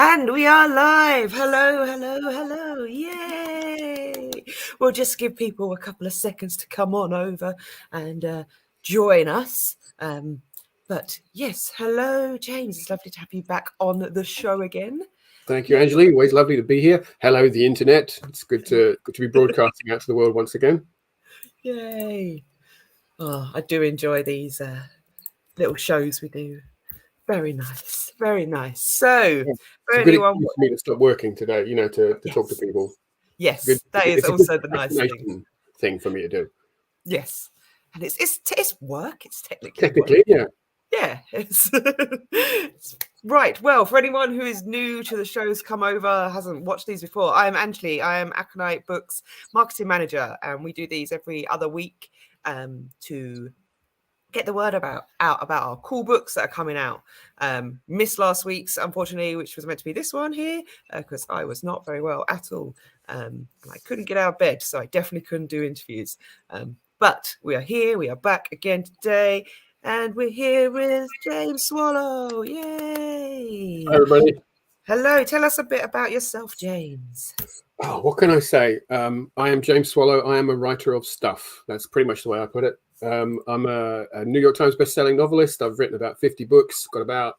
And we are live. Hello, hello, hello. Yay. We'll just give people a couple of seconds to come on over and join us. But yes, hello, James. It's lovely to have you back on the show again. Thank you, Angeline. Always lovely to be here. Hello, the internet. It's good to be broadcasting out to the world once again. Yay. Oh, I do enjoy these little shows we do. Very nice. Very nice. So, for anyone for me to stop working today, to yes. talk to people. Yes, that is also the nice thing for me to do. Yes, and it's work. It's technically work. Yeah. It's right. Well, for anyone who is new to the shows, come over, hasn't watched these before, I am Angeline. I am Aconite Books marketing manager, and we do these every other week to get the word out about our cool books that are coming out. Missed last week's, unfortunately, which was meant to be this one here, because I was not very well at all. I couldn't get out of bed, so I definitely couldn't do interviews. But we are here. We are back again today, and we're here with James Swallow. Yay! Hi, everybody. Hello. Tell us a bit about yourself, James. Oh, what can I say? I am James Swallow. I am a writer of stuff. That's pretty much the way I put it. I'm a New York Times best-selling novelist. I've written about 50 books, got about,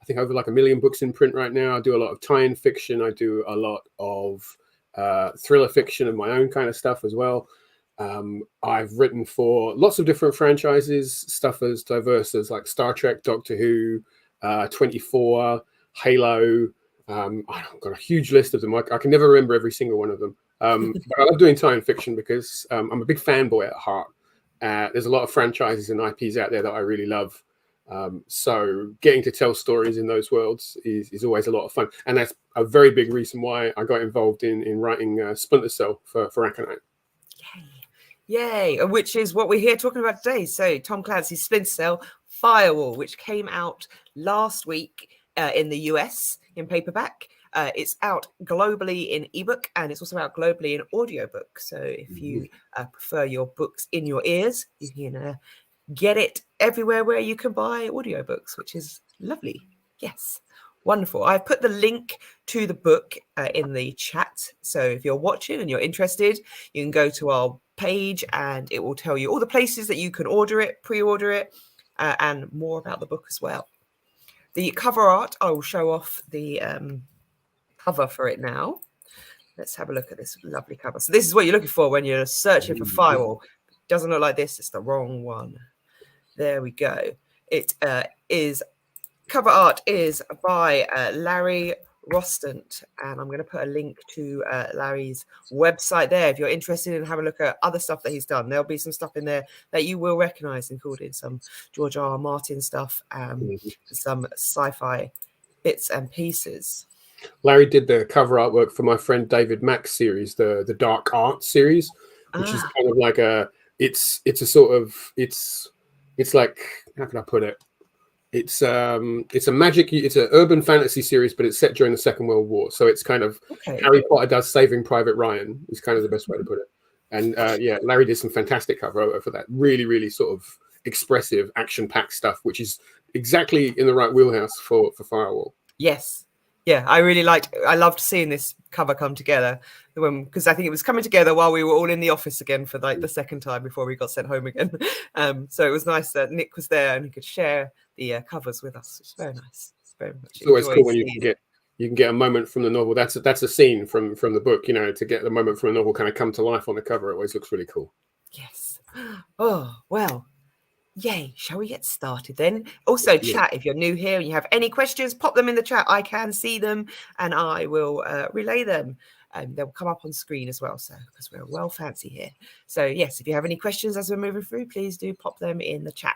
I think, over like 1 million books in print right now. I do a lot of tie-in fiction. I do a lot of thriller fiction and my own kind of stuff as well. I've written for lots of different franchises, stuff as diverse as like Star Trek, Doctor Who, 24, Halo. I've got a huge list of them. I can never remember every single one of them. But I love doing tie-in fiction because I'm a big fanboy at heart. There's a lot of franchises and IPs out there that I really love. So getting to tell stories in those worlds is always a lot of fun. And that's a very big reason why I got involved in writing Splinter Cell for Aconite. Yay! Which is what we're here talking about today. So Tom Clancy's Splinter Cell Firewall, which came out last week in the US in paperback. It's out globally in ebook, and it's also out globally in audiobook. So if you prefer your books in your ears, you can get it everywhere where you can buy audiobooks, which is lovely. Yes, wonderful. I've put the link to the book in the chat. So if you're watching and you're interested, you can go to our page and it will tell you all the places that you can order it, pre-order it, and more about the book as well. The cover art, I will show off the cover for it now. Let's have a look at this lovely cover. So this is what you're looking for when you're searching for Firewall. It doesn't look like this. It's the wrong one. There we go. It is cover art is by Larry Rostant, and I'm going to put a link to Larry's website there if you're interested in having a look at other stuff that he's done. There'll be some stuff in there that you will recognize, including some George R. R. Martin stuff, some sci-fi bits and pieces. Larry did the cover artwork for my friend David Mack's series, the Dark Art series, which is kind of like it's like, how can I put it? It's an urban fantasy series, but it's set during the Second World War. So it's kind of Harry Potter does Saving Private Ryan is kind of the best way to put it. And Larry did some fantastic cover art for that. Really, really sort of expressive, action-packed stuff, which is exactly in the right wheelhouse for Firewall. Yes. Yeah, I loved seeing this cover come together because I think it was coming together while we were all in the office again for like the second time before we got sent home again. So it was nice that Nick was there and he could share the covers with us. It's very nice. It's very much. It's always cool when you can get a moment from the novel. That's a scene from the book. To get the moment from a novel kind of come to life on the cover. It always looks really cool. Yes. Oh well. Yay, shall we get started then? Also, chat, if you're new here and you have any questions, pop them in the chat. I can see them and I will relay them. They'll come up on screen as well, so because we're well fancy here. So yes, if you have any questions as we're moving through, please do pop them in the chat.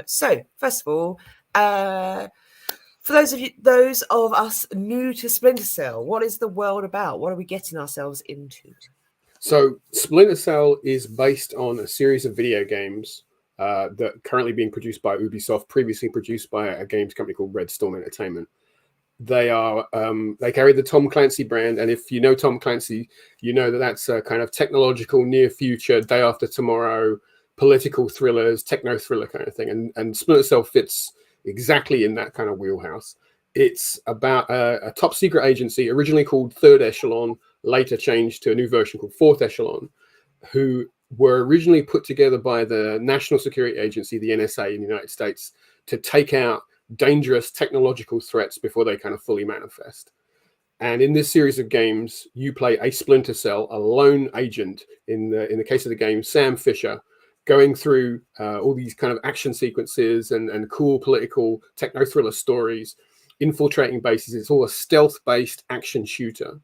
So first of all, for those of us new to Splinter Cell, what is the world about? What are we getting ourselves into? So Splinter Cell is based on a series of video games that are currently being produced by Ubisoft, previously produced by a games company called Red Storm Entertainment. They carry the Tom Clancy brand, and if you know Tom Clancy, you know that that's a kind of technological, near future, day after tomorrow, political thrillers, techno thriller kind of thing. And Splinter Cell fits exactly in that kind of wheelhouse. It's about a top secret agency originally called Third Echelon, later changed to a new version called Fourth Echelon, who were originally put together by the National Security Agency, the NSA in the United States, to take out dangerous technological threats before they kind of fully manifest. And in this series of games, you play a Splinter Cell, a lone agent, in the case of the game, Sam Fisher, going through all these kind of action sequences and cool political techno-thriller stories, infiltrating bases. It's all a stealth-based action shooter.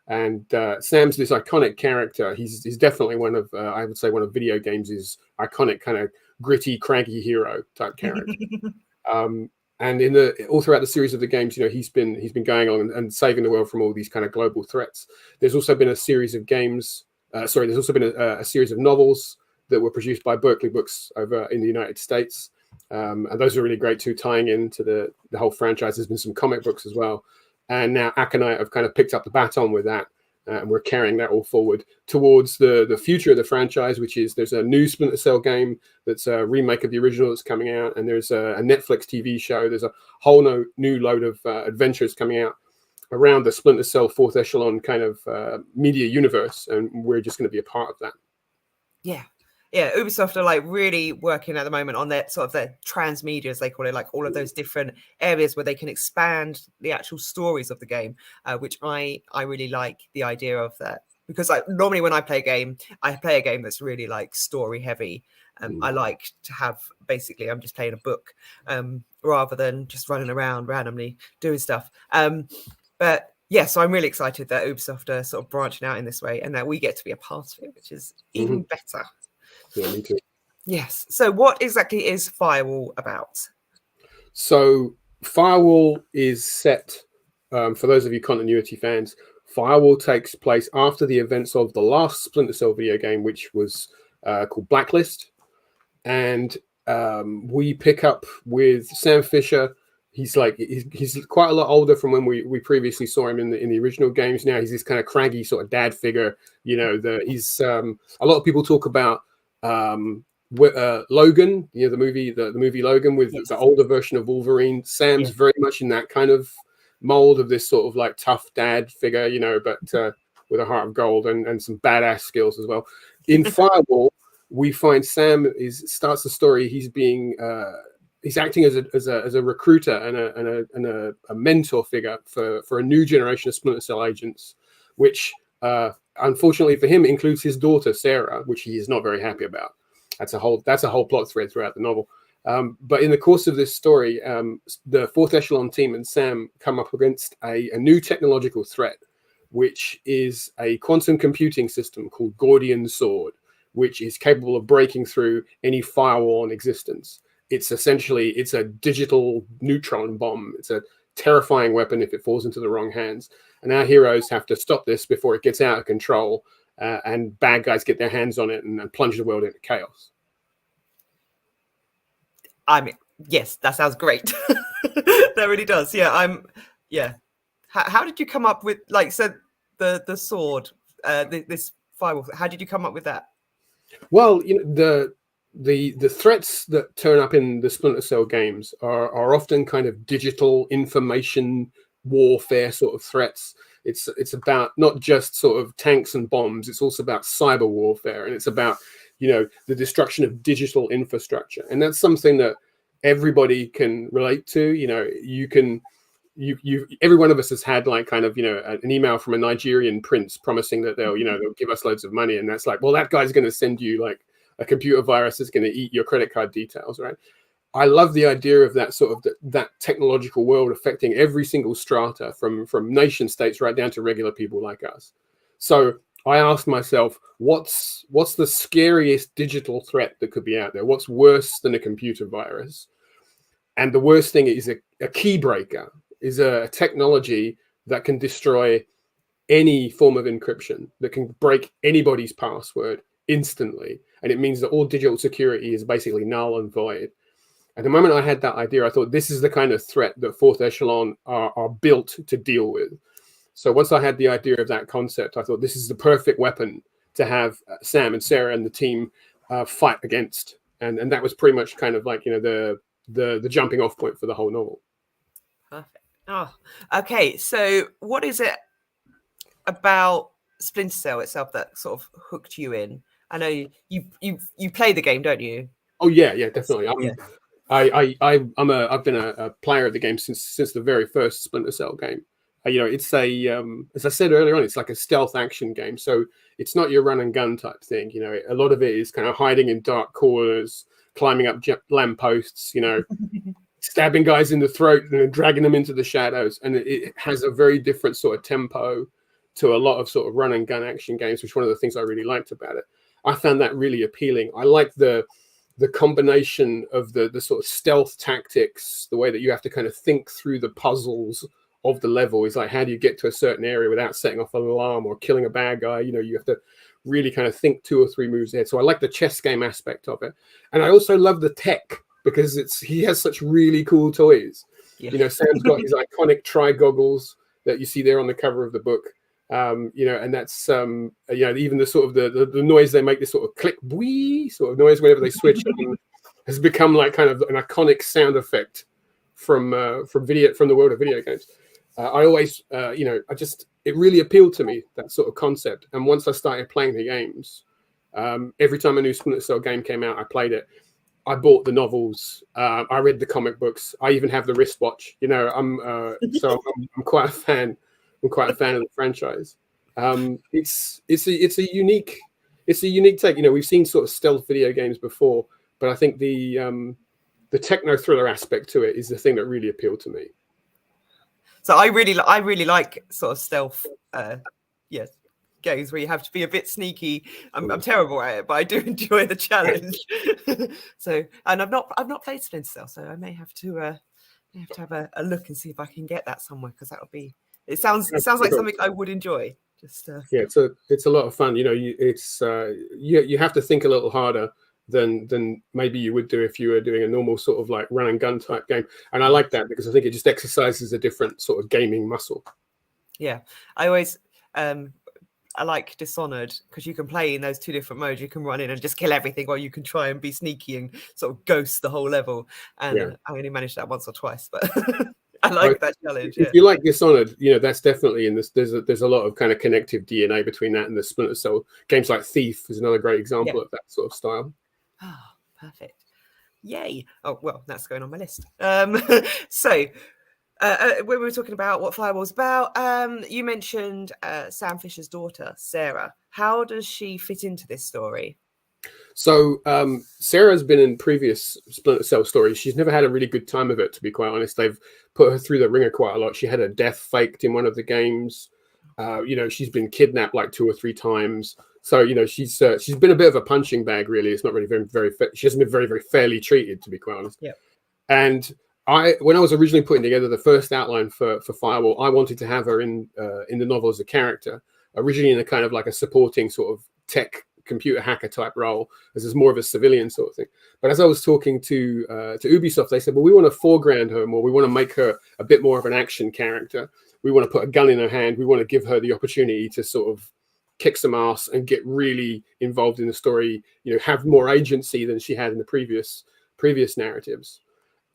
And Sam's this iconic character. He's definitely one of, I would say, one of video games' iconic kind of gritty, craggy hero type character. And all throughout the series of the games, he's been going on and saving the world from all these kind of global threats. There's also been a series of games. There's also been a series of novels that were produced by Berkeley Books over in the United States, and those are really great too, tying into the whole franchise. There's been some comic books as well, and now Aconite have kind of picked up the baton with that, and we're carrying that all forward towards the future of the franchise, which is there's a new Splinter Cell game that's a remake of the original that's coming out, and there's a Netflix TV show. There's a whole new load of adventures coming out around the Splinter Cell Fourth Echelon kind of media universe, and we're just going to be a part of that. Yeah, Ubisoft are like really working at the moment on their sort of their transmedia, as they call it, like all of those different areas where they can expand the actual stories of the game, which I really like the idea of that, because like normally when I play a game that's really like story heavy. I like to have basically I'm just playing a book rather than just running around randomly doing stuff. But yeah, so I'm really excited that Ubisoft are sort of branching out in this way and that we get to be a part of it, which is even better. Yeah, me too. Yes. So what exactly is Firewall about? So Firewall is set, for those of you continuity fans, Firewall takes place after the events of the last Splinter Cell video game, which was called Blacklist. And we pick up with Sam Fisher. He's quite a lot older from when we previously saw him in the original games. Now he's this kind of craggy sort of dad figure. He's a lot of people talk about Logan, the movie Logan with the older version of Wolverine. Sam's very much in that kind of mold of this sort of like tough dad figure, but with a heart of gold and some badass skills as well. In Firewall, we find Sam starts the story. He's acting as a recruiter and a mentor figure for a new generation of Splinter Cell agents, which unfortunately for him includes his daughter Sarah, which he is not very happy about. That's a whole plot thread throughout the novel. But in the course of this story, the Fourth Echelon team and Sam come up against a new technological threat, which is a quantum computing system called Gordian Sword, which is capable of breaking through any firewall in existence. It's a digital neutron bomb. It's a terrifying weapon if it falls into the wrong hands. And our heroes have to stop this before it gets out of control, and bad guys get their hands on it and plunge the world into chaos. I mean, yes, that sounds great. That really does. Yeah, How did you come up with the sword, this firewall? How did you come up with that? Well, the threats that turn up in the Splinter Cell games are often kind of digital information warfare sort of threats. It's about not just sort of tanks and bombs. It's also about cyber warfare, and it's about the destruction of digital infrastructure. And that's something that everybody can relate to. Every one of us has had an email from a Nigerian prince promising that they'll give us loads of money, and that's like, well, that guy's going to send you like a computer virus that's going to eat your credit card details, right? I love the idea of that sort of that technological world affecting every single strata from nation states right down to regular people like us. So I asked myself, what's the scariest digital threat that could be out there? What's worse than a computer virus? And the worst thing is a key breaker, is a technology that can destroy any form of encryption, that can break anybody's password instantly. And it means that all digital security is basically null and void. At the moment I had that idea, I thought this is the kind of threat that Fourth Echelon are built to deal with. So once I had the idea of that concept, I thought this is the perfect weapon to have Sam and Sarah and the team fight against. And that was pretty much kind of like, the jumping off point for the whole novel. Perfect. Oh, okay. So, what is it about Splinter Cell itself that sort of hooked you in? I know you play the game, don't you? Oh yeah, definitely. Yeah. I've been a player of the game since the very first Splinter Cell game. It's as I said earlier on, it's like a stealth action game. So it's not your run and gun type thing. A lot of it is kind of hiding in dark corners, climbing up lampposts. Stabbing guys in the throat and then dragging them into the shadows. And it has a very different sort of tempo to a lot of sort of run and gun action games, which is one of the things I really liked about it. I found that really appealing. I like the combination of the sort of stealth tactics, the way that you have to kind of think through the puzzles of the level. Is like, how do you get to a certain area without setting off an alarm or killing a bad guy? You have to really kind of think 2 or 3 moves ahead. So I like the chess game aspect of it. And I also love the tech, because he has such really cool toys. Yeah. Sam's got his iconic tri-goggles that you see there on the cover of the book. And that's even the sort of the noise they make, this sort of click wee sort of noise whenever they switch has become like kind of an iconic sound effect from the world of video games. I always it really appealed to me, that sort of concept. And once I started playing the games, every time a new Splinter Cell game came out, I played it. I bought the novels. I read the comic books. I even have the wristwatch. I'm quite a fan. I'm quite a fan of the franchise. It's a unique take. We've seen sort of stealth video games before, but I think the techno thriller aspect to it is the thing that really appealed to me. So I really like sort of stealth. Yes. Games where you have to be a bit sneaky. I'm terrible at it, but I do enjoy the challenge. So, and I've not played Splinter Cell, so I may have to have a look and see if I can get that somewhere, because that would be. It sounds like something I would enjoy. Just yeah, it's a lot of fun. You have to think a little harder than maybe you would do if you were doing a normal sort of like run and gun type game. And I like that, because I think it just exercises a different sort of gaming muscle. Yeah, I always. I like Dishonored, because you can play in those 2 different modes. You can run in and just kill everything, or you can try and be sneaky and sort of ghost the whole level. And I only managed that once or twice, but I like that challenge. If you like Dishonored, that's definitely in this. There's a lot of kind of connective DNA between that and the Splinter Cell games. Like Thief is another great example of that sort of style. Oh, perfect. Yay. Oh, well, that's going on my list. So when we were talking about what Firewall's about, you mentioned Sam Fisher's daughter, Sarah. How does she fit into this story? So Sarah's been in previous Splinter Cell stories. She's never had a really good time of it, to be quite honest. They've put her through the ringer quite a lot. She had her death faked in one of the games. She's been kidnapped like 2 or 3 times. So she's been a bit of a punching bag, really. It's not really very she hasn't been very, very fairly treated, to be quite honest. Yeah. And when I was originally putting together the first outline for Firewall, I wanted to have her in the novel as a character, originally in a kind of like a supporting sort of tech computer hacker type role, as is more of a civilian sort of thing. But as I was talking to Ubisoft, they said, well, we want to foreground her more. We want to make her a bit more of an action character. We want to put a gun in her hand. We want to give her the opportunity to sort of kick some ass and get really involved in the story, have more agency than she had in the previous narratives.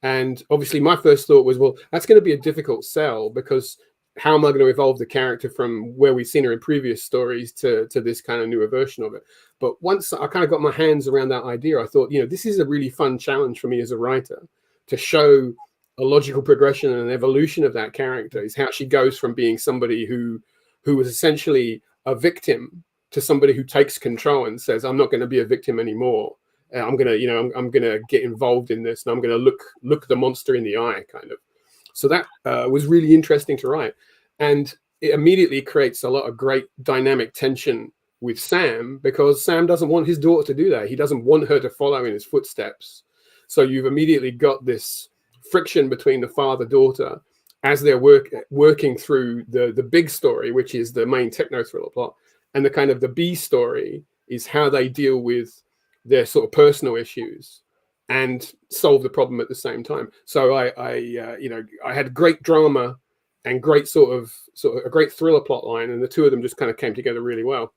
And obviously my first thought was, well, that's going to be a difficult sell, because how am I going to evolve the character from where we've seen her in previous stories to this kind of newer version of it? But once I kind of got my hands around that idea, I thought, this is a really fun challenge for me as a writer, to show a logical progression and an evolution of that character, is how she goes from being somebody who was essentially a victim to somebody who takes control and says, I'm not going to be a victim anymore. I'm going to get involved in this, and I'm going to look the monster in the eye, kind of. So that was really interesting to write. And it immediately creates a lot of great dynamic tension with Sam, because Sam doesn't want his daughter to do that. He doesn't want her to follow in his footsteps. So you've immediately got this friction between the father-daughter as they're working through the big story, which is the main techno thriller plot. And the kind of the B story is how they deal with their sort of personal issues and solve the problem at the same time. So I had great drama and great sort of a great thriller plot line, and the two of them just kind of came together really well.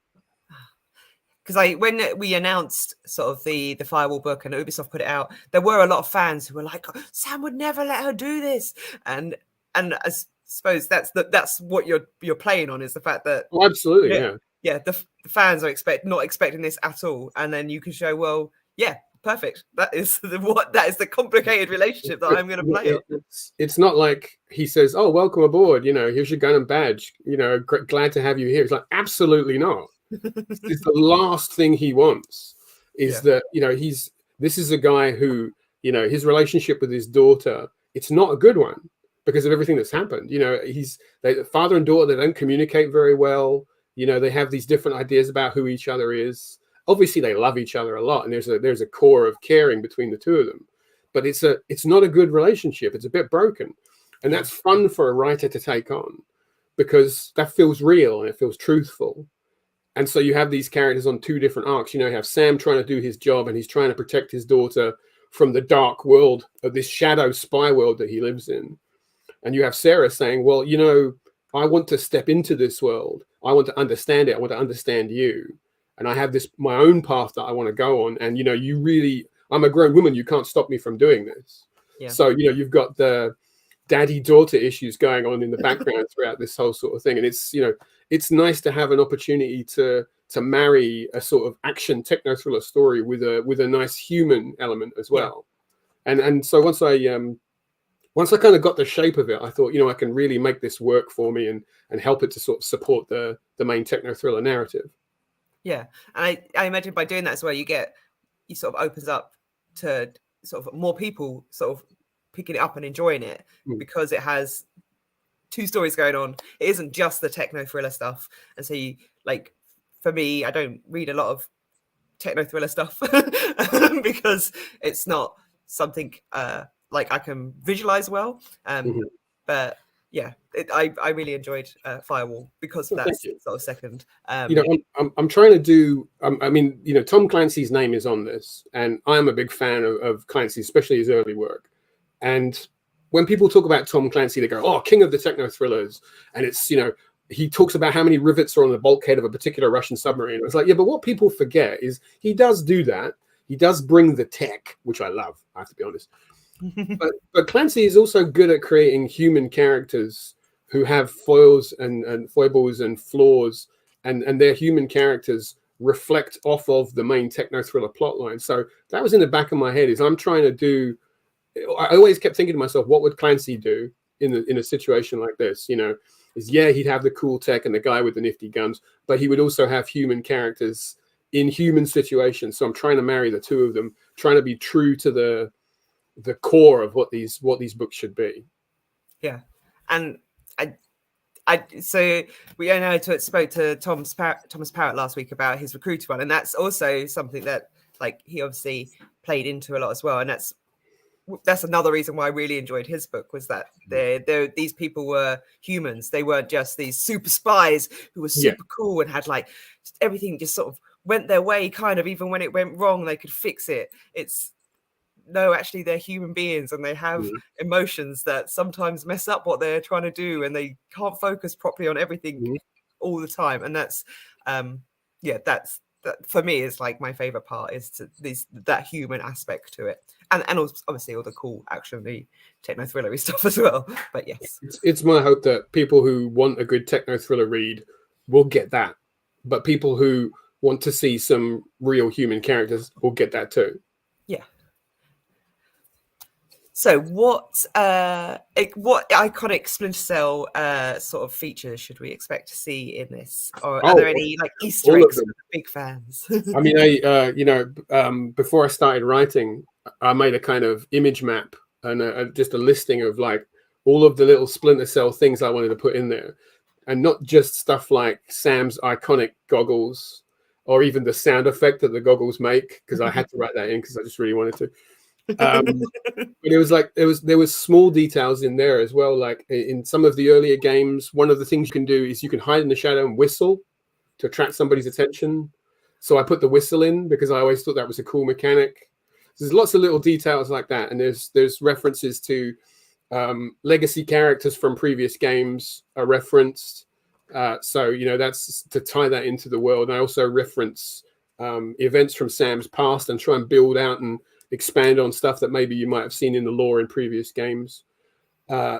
Because when we announced sort of the Firewall book and Ubisoft put it out, there were a lot of fans who were like, Sam would never let her do this. And and I suppose that's what you're playing on, is the fact that Oh, absolutely, yeah. The fans are not expecting this at all, and then you can show, well, yeah, perfect. That is the complicated relationship that I'm going to play on. It's not like he says, "Oh, welcome aboard. Here's your gun and badge. Glad to have you here." It's like, absolutely not. It's the last thing he wants. Is that this is a guy who his relationship with his daughter, it's not a good one because of everything that's happened. Father and daughter, they don't communicate very well. They have these different ideas about who each other is. Obviously, they love each other a lot, and there's a core of caring between the two of them. But it's not a good relationship. It's a bit broken, and that's fun for a writer to take on because that feels real and it feels truthful. And so you have these characters on two different arcs. You have Sam trying to do his job, and he's trying to protect his daughter from the dark world of this shadow spy world that he lives in. And you have Sarah saying, well, I want to step into this world. I want to understand it. I want to understand you. And I have my own path that I want to go on. And, I'm a grown woman. You can't stop me from doing this. Yeah. So, you've got the daddy-daughter issues going on in the background throughout this whole sort of thing. And it's nice to have an opportunity to marry a sort of action techno thriller story with a nice human element as well. Yeah. And so once I kind of got the shape of it, I thought, I can really make this work for me and help it to sort of support the main techno thriller narrative. Yeah. And I imagine by doing that as well, you sort of opens up to sort of more people sort of picking it up and enjoying it because it has two stories going on. It isn't just the techno thriller stuff. And so for me, I don't read a lot of techno thriller stuff because it's not something I can visualize well. But yeah, I really enjoyed Firewall because of that sort of second. I'm trying to do. Tom Clancy's name is on this, and I'm a big fan of Clancy, especially his early work. And when people talk about Tom Clancy, they go, "Oh, king of the techno thrillers," and it's he talks about how many rivets are on the bulkhead of a particular Russian submarine. It's like, yeah, but what people forget is he does do that. He does bring the tech, which I love. I have to be honest. but Clancy is also good at creating human characters who have foils and foibles and flaws, and their human characters reflect off of the main techno thriller plotline. So that was in the back of my head. I'm trying to do. I always kept thinking to myself, what would Clancy do in a situation like this? He'd have the cool tech and the guy with the nifty guns, but he would also have human characters in human situations. So I'm trying to marry the two of them, trying to be true to the core of what these books should be. Yeah, and so I spoke to Thomas Parrott last week about his Recruiter one, and that's also something that he obviously played into a lot as well, and that's another reason why I really enjoyed his book, was that these people were humans. They weren't just these super spies who were super cool and had everything just sort of went their way, kind of, even when it went wrong, they could fix it. No, actually, they're human beings and they have emotions that sometimes mess up what they're trying to do, and they can't focus properly on everything all the time. And that's that for me is my favorite part, is that human aspect to it, and obviously all the cool action, the techno thrillery stuff as well. But yes, it's my hope that people who want a good techno thriller read will get that, but people who want to see some real human characters will get that too. Yeah. So what iconic Splinter Cell sort of features should we expect to see in this? Or are there any Easter eggs for the big fans? I mean, before I started writing, I made a kind of image map and just a listing of all of the little Splinter Cell things I wanted to put in there, and not just stuff like Sam's iconic goggles or even the sound effect that the goggles make, because I had to write that in because I just really wanted to. But there was small details in there as well. Like in some of the earlier games, one of the things you can do is you can hide in the shadow and whistle to attract somebody's attention. So I put the whistle in because I always thought that was a cool mechanic. There's lots of little details like that, and there's references to legacy characters from previous games are referenced. So that's to tie that into the world. And I also reference events from Sam's past and try and build out and expand on stuff that maybe you might have seen in the lore in previous games.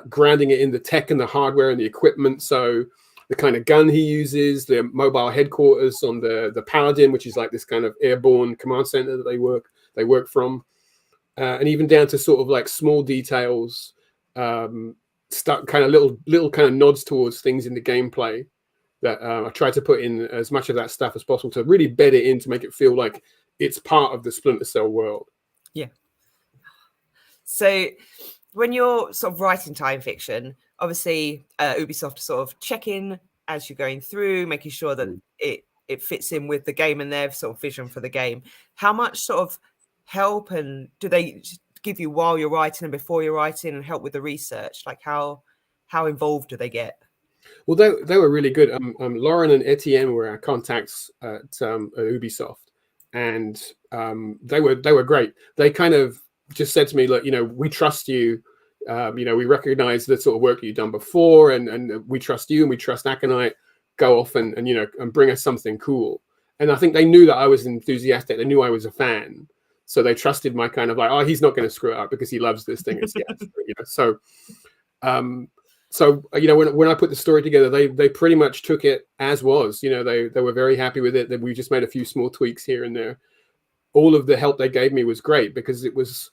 grounding it in the tech and the hardware and the equipment. So the kind of gun he uses, the mobile headquarters on the Paladin, which is like this kind of airborne command center that they work from, and even down to sort of like small details, stuck kind of little kind of nods towards things in the gameplay that I tried to put in as much of that stuff as possible to really bed it in to make it feel like it's part of the Splinter Cell world. Yeah. So when you're sort of writing time fiction, obviously Ubisoft sort of check in as you're going through, making sure that it fits in with the game and their sort of vision for the game. How much sort of help and do they give you while you're writing and before you're writing, and help with the research? Like how involved do they get? Well, they were really good. Lauren and Etienne were our contacts at Ubisoft, and they were great. They kind of just said to me, look, we trust you. We recognize the sort of work you've done before, and we trust you, and we trust Aconite. Go off and bring us something cool. And I think they knew that I was enthusiastic. They knew I was a fan, so they trusted my kind of like, oh, he's not going to screw it up because he loves this thing. It's So when I put the story together, they pretty much took it as was. They were very happy with it. That we just made a few small tweaks here and there. All of the help they gave me was great because it was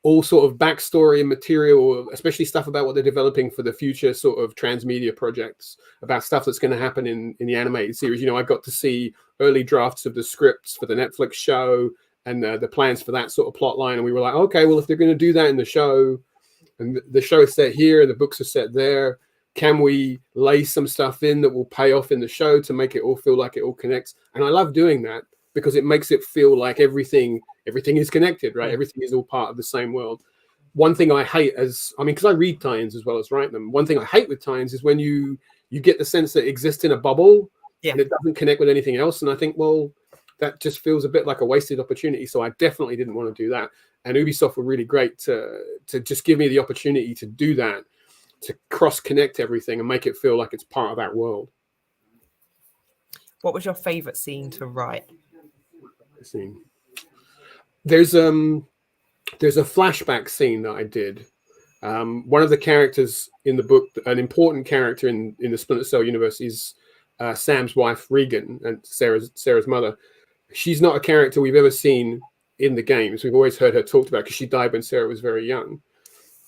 all sort of backstory and material, especially stuff about what they're developing for the future sort of transmedia projects, about stuff that's going to happen in the animated series. I got to see early drafts of the scripts for the Netflix show and the plans for that sort of plot line. And we were like, okay, well, if they're going to do that in the show, and the show is set here and the books are set there, can we lay some stuff in that will pay off in the show to make it all feel like it all connects? And I love doing that because it makes it feel like everything is connected, right? Everything is all part of the same world. One thing I hate because I read tie-ins as well as write them. One thing I hate with tie-ins is when you get the sense that it exists in a bubble and it doesn't connect with anything else. And I think, well, that just feels a bit like a wasted opportunity. So I definitely didn't want to do that. And Ubisoft were really great to just give me the opportunity to do that, to cross-connect everything and make it feel like it's part of that world. What was your favorite scene to write? There's a flashback scene that I did. One of the characters in the book, an important character in the Splinter Cell universe, is Sam's wife Regan, and Sarah's mother. She's not a character we've ever seen in the games. We've always heard her talked about because she died when Sarah was very young,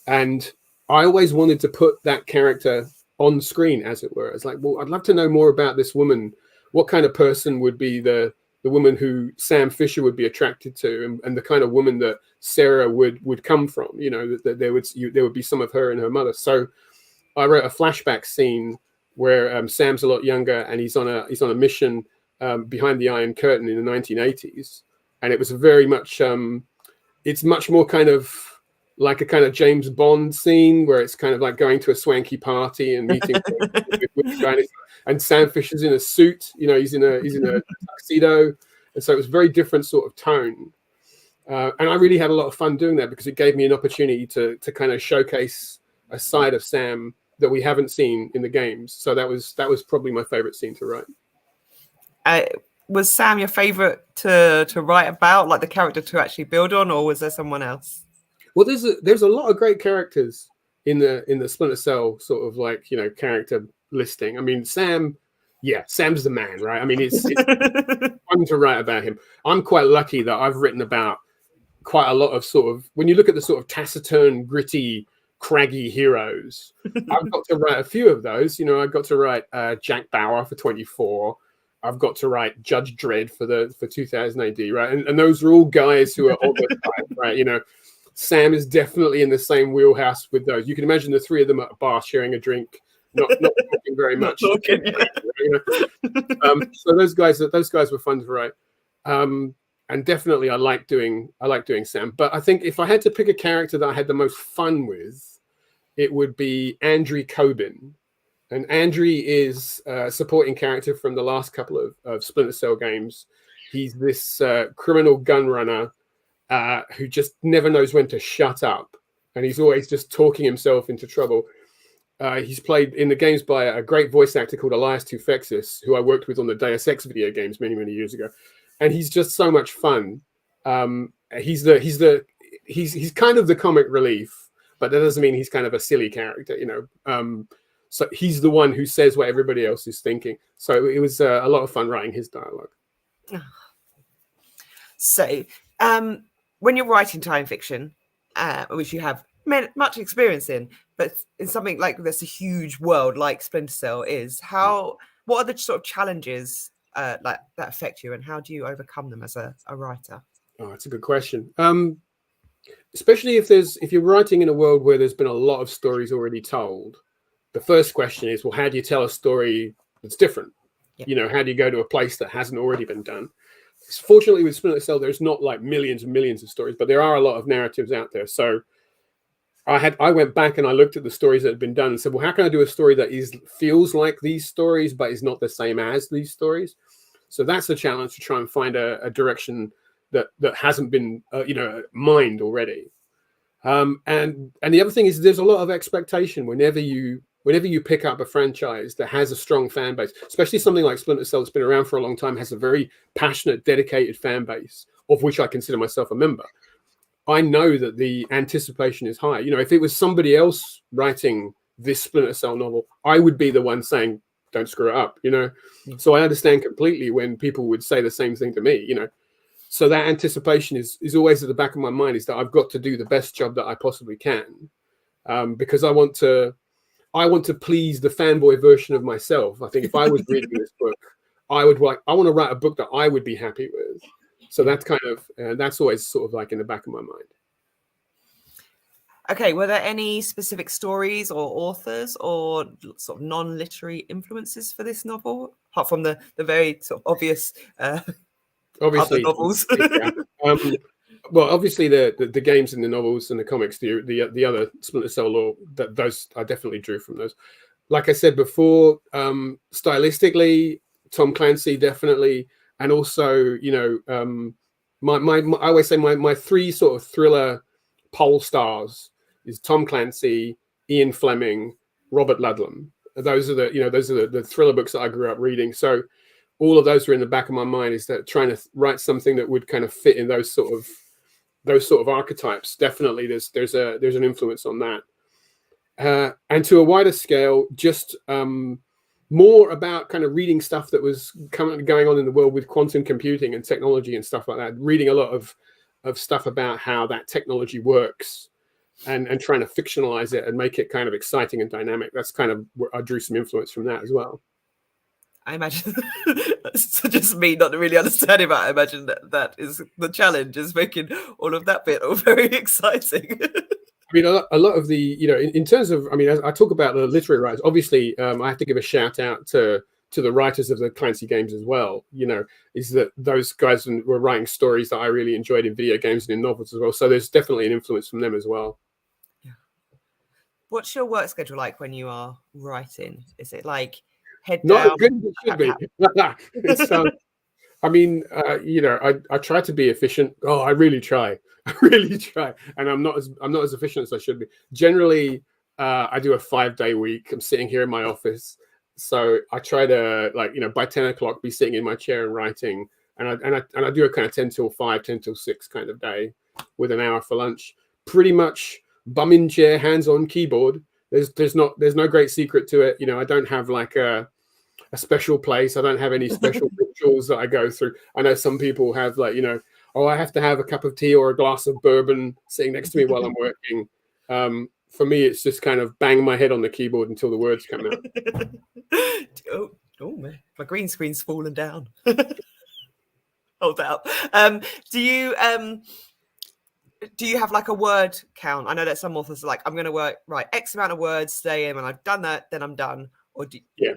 and I always wanted to put that character on screen, as it were. It's like, well, I'd love to know more about this woman. What kind of person would be the woman who Sam Fisher would be attracted to, and the kind of woman that Sarah would come from, that there would be some of her and her mother. So I wrote a flashback scene where Sam's a lot younger and he's on a mission behind the Iron Curtain in the 1980s. And it was very much, it's much more kind of like a kind of James Bond scene where it's kind of like going to a swanky party and meeting with the guy. And Sam Fisher's in a suit, he's in a tuxedo. And so it was a very different sort of tone. And I really had a lot of fun doing that because it gave me an opportunity to kind of showcase a side of Sam that we haven't seen in the games. So that was probably my favorite scene to write. Was Sam your favorite to write about, like the character to actually build on, or was there someone else? Well, there's a lot of great characters in the Splinter Cell sort of like, character listing. I mean, Sam's the man, right? I mean, it's fun to write about him. I'm quite lucky that I've written about quite a lot of sort of, when you look at the sort of taciturn, gritty, craggy heroes, I've got to write a few of those. I've got to write Jack Bauer for 24. I've got to write Judge Dredd for 2000 AD, right? And those are all guys who are on the side, right? Sam is definitely in the same wheelhouse with those. You can imagine the three of them at a bar sharing a drink, not talking very much. Talking, yeah. So those guys were fun to write. And definitely I like doing Sam. But I think if I had to pick a character that I had the most fun with, it would be Andrew Coben. And Andrew is a supporting character from the last couple of Splinter Cell games. He's this criminal gun runner who just never knows when to shut up. And he's always just talking himself into trouble. He's played in the games by a great voice actor called Elias Toufexis, who I worked with on the Deus Ex video games many, many years ago. And he's just so much fun. He's kind of the comic relief, but that doesn't mean he's kind of a silly character, so he's the one who says what everybody else is thinking. So it was a lot of fun writing his dialogue. So when you're writing time fiction, which you have much experience in, but in something like this, a huge world like Splinter Cell is, what are the sort of challenges like that affect you, and how do you overcome them as a writer? Oh, that's a good question. Especially if you're writing in a world where there's been a lot of stories already told, the first question is, well, how do you tell a story that's different? Yep. How do you go to a place that hasn't already been done? Fortunately, with Splinter Cell, there's not like millions and millions of stories, but there are a lot of narratives out there. So I went back and I looked at the stories that had been done and said, well, how can I do a story that feels like these stories, but is not the same as these stories? So that's a challenge, to try and find a direction that hasn't been mined already. And the other thing is, there's a lot of expectation whenever you pick up a franchise that has a strong fan base, especially something like Splinter Cell that's been around for a long time, has a very passionate, dedicated fan base, of which I consider myself a member. I know that the anticipation is high. If it was somebody else writing this Splinter Cell novel, I would be the one saying, don't screw it up, So I understand completely when people would say the same thing to me, So that anticipation is always at the back of my mind, is that I've got to do the best job that I possibly can, because I want to please the fanboy version of myself. I think if I was reading this book, I want to write a book that I would be happy with. So that's that's always sort of like in the back of my mind. Okay, were there any specific stories or authors or sort of non-literary influences for this novel, apart from the very sort of obvious obviously other novels? Yeah. Well, obviously the games and the novels and the comics, the other Splinter Cell lore, those I definitely drew from those. Like I said before, stylistically, Tom Clancy definitely, and also I always say my three sort of thriller pole stars is Tom Clancy, Ian Fleming, Robert Ludlum. Those are the thriller books that I grew up reading. So all of those are in the back of my mind, is that trying to write something that would kind of fit in those sort of archetypes. Definitely there's an influence on that. And to a wider scale, just more about kind of reading stuff that was going on in the world with quantum computing and technology and stuff like that. Reading a lot of stuff about how that technology works, and trying to fictionalize it and make it kind of exciting and dynamic. That's kind of where I drew some influence from that as well. I imagine it's just me not really understanding, but I imagine that is the challenge, is making all of that bit all very exciting. I mean, a lot of the, in terms of, as I talk about the literary writers, obviously, I have to give a shout out to the writers of the Clancy games as well. Is that those guys were writing stories that I really enjoyed in video games and in novels as well. So there's definitely an influence from them as well. Yeah. What's your work schedule like when you are writing? Is it like head not down? As good as it should be. It's, I try to be efficient. Oh, I really try. I really try, and I'm not as efficient as I should be. Generally, I do a 5-day week. I'm sitting here in my office, so I try to by 10 o'clock be sitting in my chair and writing, and I do a kind of 10 till 5, 10 till 6 kind of day, with an hour for lunch. Pretty much bum in chair, hands on keyboard. There's no great secret to it. I don't have like a special place. I don't have any special rituals that I go through. I know some people have I have to have a cup of tea or a glass of bourbon sitting next to me while I'm working. For me, it's just kind of bang my head on the keyboard until the words come out. Oh man, my green screen's fallen down. Hold that up. Do you have like a word count? I know that some authors are like, I'm going to write X amount of words today, and when I've done that, then I'm done. Or yeah.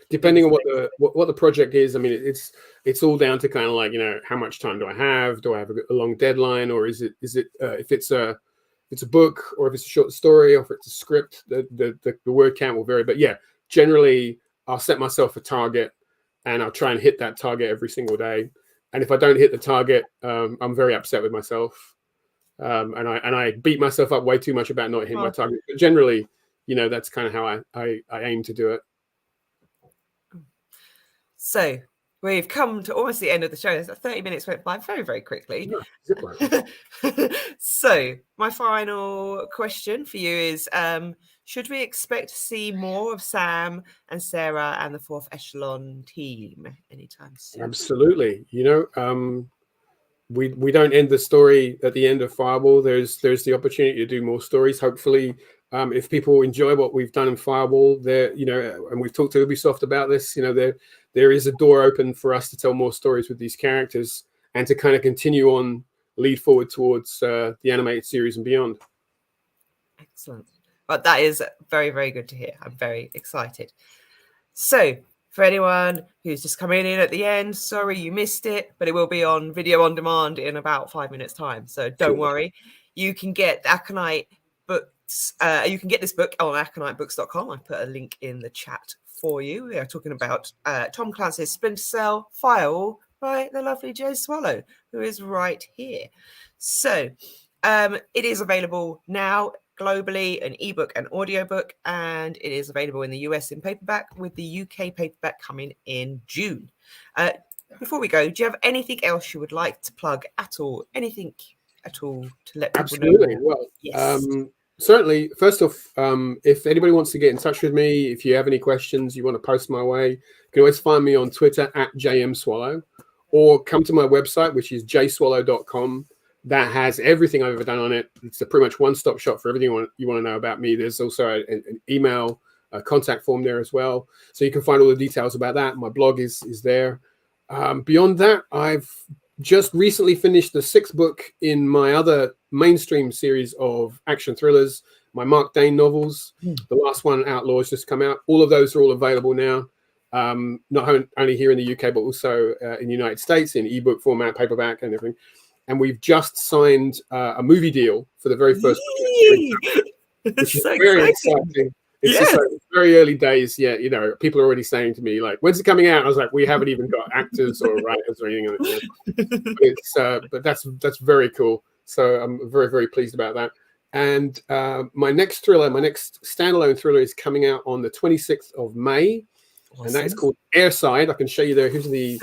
Depending on what the project is, it's all down to kind of like, how much time do I have? Do I have a long deadline, or is it if it's a book, or if it's a short story, or if it's a script, the word count will vary. But yeah, generally I'll set myself a target, and I'll try and hit that target every single day. And if I don't hit the target, I'm very upset with myself, and I beat myself up way too much about not hitting my target. But generally, that's kind of how I aim to do it. So We've come to almost the end of the show. 30 minutes went by very, very quickly. So my final question for you is, should we expect to see more of Sam and Sarah and the Fourth Echelon team anytime soon? Absolutely. We don't end the story at the end of Firewall. There's the opportunity to do more stories. Hopefully, if people enjoy what we've done in Firewall, there, and we've talked to Ubisoft about this, there is a door open for us to tell more stories with these characters and to kind of continue on, lead forward towards the animated series and beyond. Excellent. But that is very, very good to hear. I'm very excited. So for anyone who's just coming in at the end, sorry you missed it, but it will be on video on demand in about 5 minutes time. So don't worry. You can get Aconite books. You can get this book on aconitebooks.com. I put a link in the chat for you. We are talking about Tom Clancy's Splinter Cell, Firewall by the lovely Joe Swallow, who is right here. So it is available now globally, an ebook and audiobook, and it is available in the US in paperback, with the UK paperback coming in June. Before we go, do you have anything else you would like to plug at all? Anything at all to let people know? Absolutely. Well, yes. Certainly, first off, if anybody wants to get in touch with me, if you have any questions you want to post my way, you can always find me on Twitter at JMSwallow, or come to my website, which is jswallow.com. That has everything I've ever done on it. It's a pretty much one-stop shop for everything you want to know about me. There's also an email contact form there as well, so you can find all the details about that. My blog is there. Beyond that, I've just recently finished the 6th book in my other mainstream series of action thrillers, my Mark Dane novels. The last one, Outlaw, has just come out. All of those are all available now, not only here in the UK, but also in the United States in ebook format, paperback, and everything. And we've just signed a movie deal for the very first book, which is so very exciting. It's just like very early days. Yeah, people are already saying to me, like, when's it coming out? I was like, we haven't even got actors or writers or anything. But that's very cool. So I'm very, very pleased about that. And my next standalone thriller is coming out on the 26th of May. Awesome. And that is called Airside. I can show you there. Here's the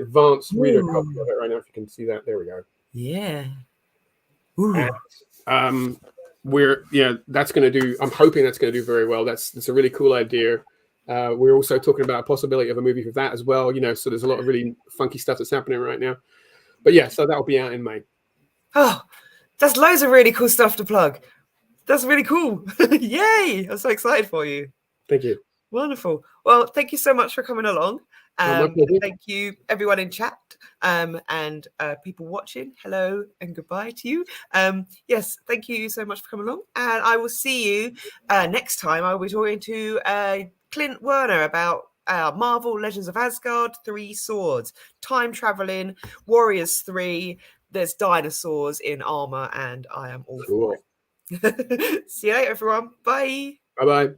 advanced reader copy of it right now. If you can see that, there we go. Yeah. And, that's going to do. I'm hoping that's going to do very well. That's a really cool idea. We're also talking about a possibility of a movie for that as well. So there's a lot of really funky stuff that's happening right now. But yeah, so that'll be out in May. Oh, that's loads of really cool stuff to plug. That's really cool. Yay! I'm so excited for you. Thank you. Wonderful. Well, thank you so much for coming along. Thank you, everyone in chat and people watching. Hello and goodbye to you. Yes, thank you so much for coming along. And I will see you next time. I will be talking to Clint Werner about Marvel Legends of Asgard 3 Swords, time traveling, Warriors 3. There's dinosaurs in armor, and I am all for it. See you later, everyone. Bye. Bye-bye.